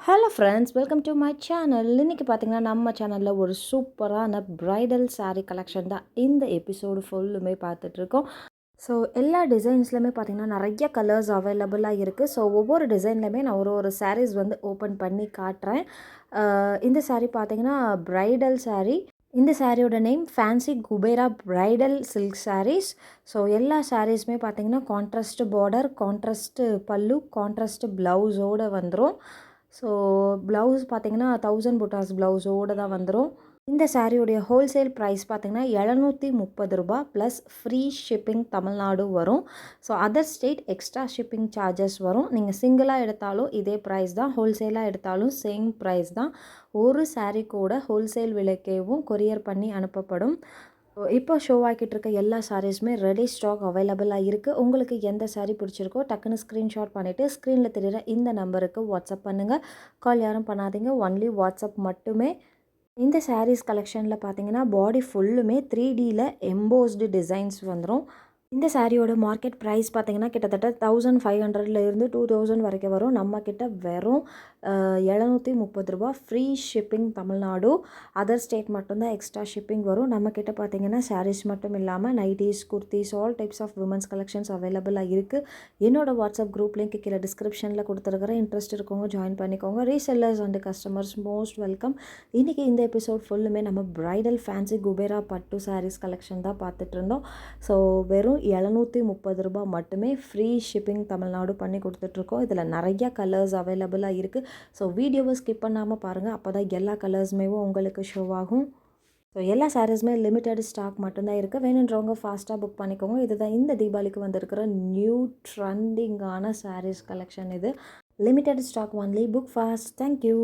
Hello friends, welcome to my channel. இன்றைக்கி பார்த்திங்கன்னா நம்ம சேனலில் ஒரு சூப்பரான ப்ரைடல் saree கலெக்ஷன் தான் இந்த எபிசோடு ஃபுல்லுமே பார்த்துட்ருக்கோம். ஸோ எல்லா டிசைன்ஸ்லையுமே பார்த்திங்கன்னா நிறைய கலர்ஸ் அவைலபிளாக இருக்குது. ஸோ ஒவ்வொரு டிசைன்லையுமே நான் ஒரு sarees வந்து ஓப்பன் பண்ணி காட்டுறேன். இந்த saree பார்த்திங்கன்னா ப்ரைடல் saree. இந்த சாரியோட name fancy Kubera bridal silk sarees. So எல்லா சாரீஸுமே பார்த்திங்கன்னா கான்ட்ராஸ்ட் பார்டர், கான்ட்ராஸ்ட் பல்லு, கான்ட்ராஸ்ட் ப்ளவுஸோடு வந்துடும். ஸோ ப்ளவுஸ் பார்த்திங்கன்னா 1000 புட்டாஸ் ப்ளவுஸோடு தான் வந்துடும். இந்த சாரியோடைய ஹோல்சேல் ப்ரைஸ் பார்த்திங்கன்னா ரூ. 730 ப்ளஸ் ஃப்ரீ ஷிப்பிங் தமிழ்நாடு வரும். So other state extra shipping charges வரும். நீங்கள் சிங்கிளாக எடுத்தாலும் இதே ப்ரைஸ் தான், ஹோல்சேலாக எடுத்தாலும் சேம் ப்ரைஸ் தான். ஒரு சாரீ கூட ஹோல்சேல் விலைக்கேவும் கொரியர் பண்ணி அனுப்பப்படும். இப்போ ஷோ ஆகிட்டு இருக்க எல்லா சாரீஸுமே ரெடி ஸ்டாக் அவைலபிளாக இருக்குது. உங்களுக்கு எந்த சாரீ பிடிச்சிருக்கோ டக்குன்னு ஸ்க்ரீன்ஷாட் பண்ணிவிட்டு ஸ்க்ரீனில் தெரிகிற இந்த நம்பருக்கு வாட்ஸ்அப் பண்ணுங்கள். கால் யாரும் பண்ணாதீங்க, ஒன்லி வாட்ஸ்அப் மட்டுமே. இந்த சாரீஸ் கலெக்ஷனில் பார்த்தீங்கன்னா பாடி ஃபுல்லுமே 3Dயில் எம்போஸ்டு டிசைன்ஸ் வந்துடும். இந்த சாரியோட மார்க்கெட் ப்ரைஸ் பார்த்திங்கன்னா கிட்டத்தட்ட 1500 2000 வரைக்கும் வரும். நம்மக்கிட்ட வெறும் ரூ. 730 free shipping Tamil Nadu. Other state மட்டும்தான் எக்ஸ்ட்ரா ஷிப்பிங் வரும். நம்மக்கிட்ட பார்த்திங்கன்னா சாரீஸ் மட்டும் இல்லாமல் nighties, kurtis, all types of womens collections அவைலபிளாக இருக்குது. என்னோடய வாட்ஸ்அப் குரூப் லிங்க் கீழே டிஸ்கிரிப்ஷனில் கொடுத்துருக்குற, இன்ட்ரெஸ்ட் இருக்கவங்க ஜாயின் பண்ணிக்கோங்க. Resellers and customers most welcome. இன்றைக்கி இந்த எபிசோட் ஃபுல்லுமே நம்ம ப்ரைடல் ஃபேன்சி குபேரா பட்டு சாரீஸ் கலெக்ஷன் தான் பார்த்துட்டு இருந்தோம். ஸோ வெறும் ரூ. 730 மட்டுமே ஃப்ரீ ஷிப்பிங் தமிழ்நாடு பண்ணி கொடுத்துட்ருக்கோம். இதில் நிறைய கலர்ஸ் அவைலபிளாக இருக்குது. ஸோ வீடியோவை ஸ்கிப் பண்ணாமல் பாருங்கள், அப்போ தான் எல்லா கலர்ஸுமே உங்களுக்கு ஷோ ஆகும். ஸோ எல்லா சாரீஸுமே லிமிட்டட் ஸ்டாக் மட்டும்தான் இருக்குது. வேணுன்றவங்க ஃபாஸ்ட்டாக புக் பண்ணிக்கோங்க. இதுதான் இந்த தீபாவளிக்கு வந்திருக்கிற நியூ ட்ரெண்டிங்கான சாரீஸ் கலெக்ஷன். இது limited stock only, book fast. Thank you.